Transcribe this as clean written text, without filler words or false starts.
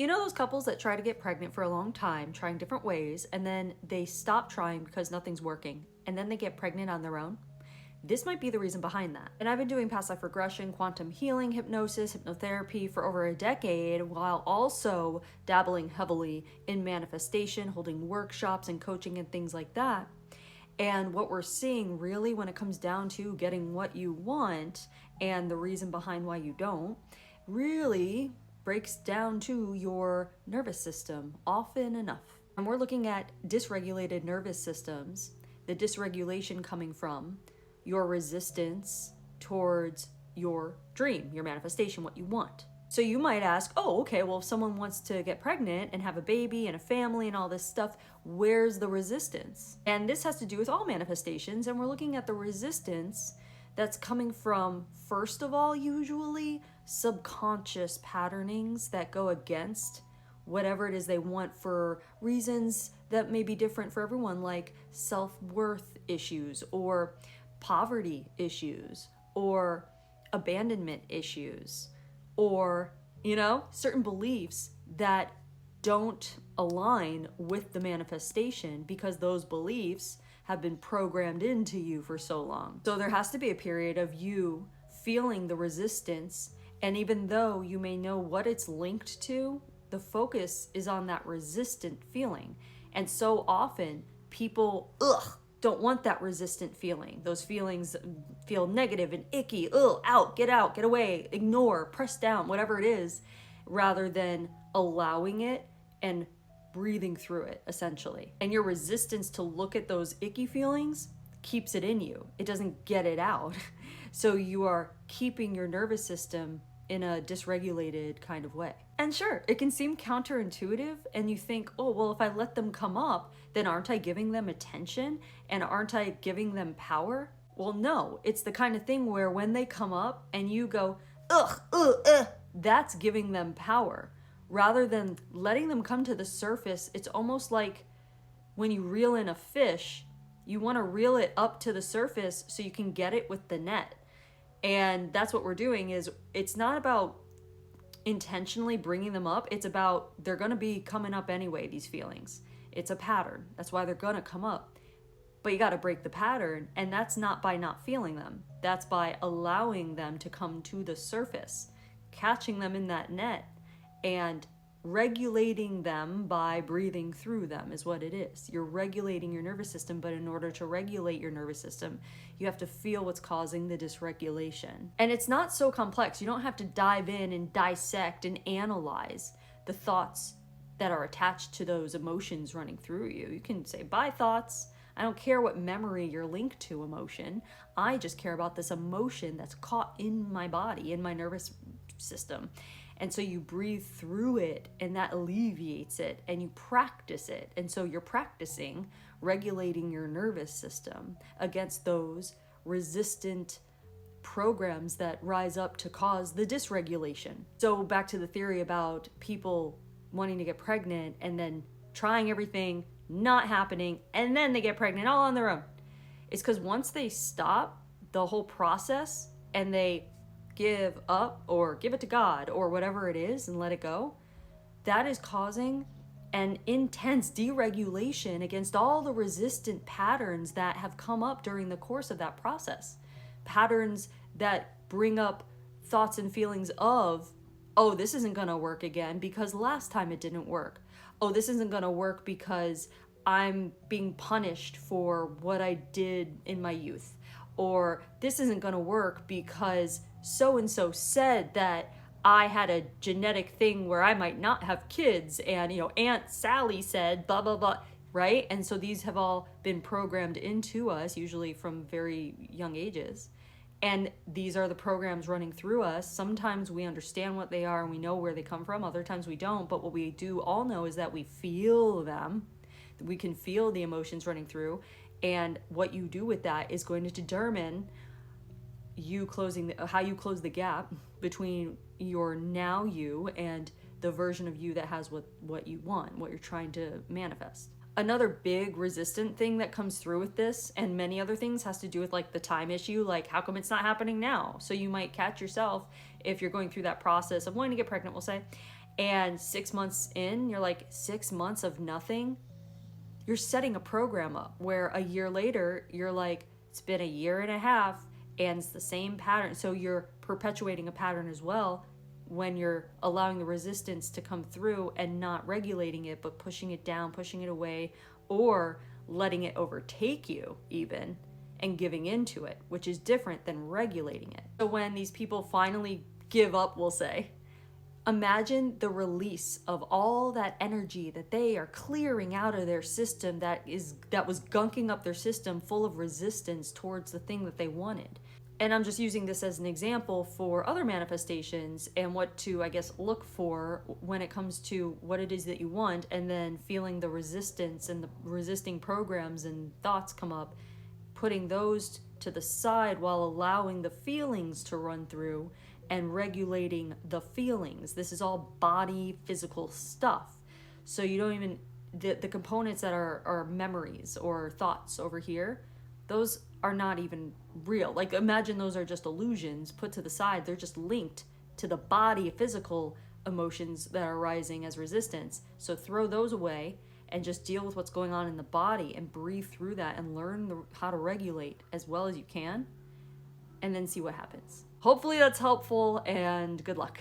You know those couples that try to get pregnant for a long time, trying different ways, and then they stop trying because nothing's working, and then they get pregnant on their own? This might be the reason behind that. And I've been doing past life regression, quantum healing, hypnosis, hypnotherapy for over a decade, while also dabbling heavily in manifestation, holding workshops and coaching and things like that. And what we're seeing really when it comes down to getting what you want and the reason behind why you don't really breaks down to your nervous system often enough. And we're looking at dysregulated nervous systems, the dysregulation coming from your resistance towards your dream, your manifestation, what you want. So you might ask, oh, okay, well, if someone wants to get pregnant and have a baby and a family and all this stuff, where's the resistance? And this has to do with all manifestations, and we're looking at the resistance that's coming from, first of all, usually subconscious patternings that go against whatever it is they want for reasons that may be different for everyone, like self-worth issues or poverty issues or abandonment issues or, certain beliefs that don't align with the manifestation because those beliefs have been programmed into you for so long. So there has to be a period of you feeling the resistance, and even though you may know what it's linked to, the focus is on that resistant feeling. And so often people don't want that resistant feeling. Those feelings feel negative and icky. Out, get away, ignore, press down, whatever it is, rather than allowing it and breathing through it, essentially. And your resistance to look at those icky feelings keeps it in you. It doesn't get it out. So you are keeping your nervous system in a dysregulated kind of way. And sure, it can seem counterintuitive, and you think, oh, well, if I let them come up, then aren't I giving them attention? And aren't I giving them power? Well, no, it's the kind of thing where when they come up and you go, that's giving them power. Rather than letting them come to the surface, it's almost like when you reel in a fish, you want to reel it up to the surface so you can get it with the net. And that's what we're doing. Is it's not about intentionally bringing them up. It's about they're going to be coming up anyway, these feelings. It's a pattern. That's why they're going to come up. But you got to break the pattern. And that's not by not feeling them. That's by allowing them to come to the surface, catching them in that net, and regulating them by breathing through them is what it is. You're regulating your nervous system, but in order to regulate your nervous system, you have to feel what's causing the dysregulation. And it's not so complex. You don't have to dive in and dissect and analyze the thoughts that are attached to those emotions running through you. You can say, bye thoughts. I don't care what memory you're linked to emotion. I just care about this emotion that's caught in my body, in my nervous system. And so you breathe through it, and that alleviates it, and you practice it. And so you're practicing regulating your nervous system against those resistant programs that rise up to cause the dysregulation. So back to the theory about people wanting to get pregnant and then trying everything, not happening, and then they get pregnant all on their own. It's because once they stop the whole process and they give up or give it to God or whatever it is and let it go, that is causing an intense deregulation against all the resistant patterns that have come up during the course of that process. Patterns that bring up thoughts and feelings of, oh, this isn't going to work again because last time it didn't work. Oh, this isn't going to work because I'm being punished for what I did in my youth. Or this isn't going to work because so-and-so said that I had a genetic thing where I might not have kids, and Aunt Sally said blah blah blah, right? And so these have all been programmed into us, usually from very young ages, and these are the programs running through us. Sometimes we understand what they are and we know where they come from, other times we don't, but what we do all know is that we feel them. We can feel the emotions running through, and what you do with that is going to determine how you close the gap between your now you and the version of you that has what you want, what you're trying to manifest. Another big resistant thing that comes through with this and many other things has to do with like the time issue, like how come it's not happening now? So you might catch yourself if you're going through that process of wanting to get pregnant, we'll say, And 6 months in, you're like, 6 months of nothing? You're setting a program up where a year later, you're like, it's been a year and a half and it's the same pattern. So you're perpetuating a pattern as well when you're allowing the resistance to come through and not regulating it, but pushing it down, pushing it away, or letting it overtake you even and giving into it, which is different than regulating it. So when these people finally give up, we'll say, imagine the release of all that energy that they are clearing out of their system that was gunking up their system full of resistance towards the thing that they wanted. And I'm just using this as an example for other manifestations and what to, I guess, look for when it comes to what it is that you want, and then feeling the resistance and the resisting programs and thoughts come up, putting those to the side while allowing the feelings to run through and regulating the feelings. This is all body, physical stuff. So you don't even, the components that are memories or thoughts over here, those are not even real. Like, imagine those are just illusions put to the side. They're just linked to the body, physical emotions that are rising as resistance. So throw those away and just deal with what's going on in the body and breathe through that and learn how to regulate as well as you can, and then see what happens. Hopefully that's helpful, and good luck.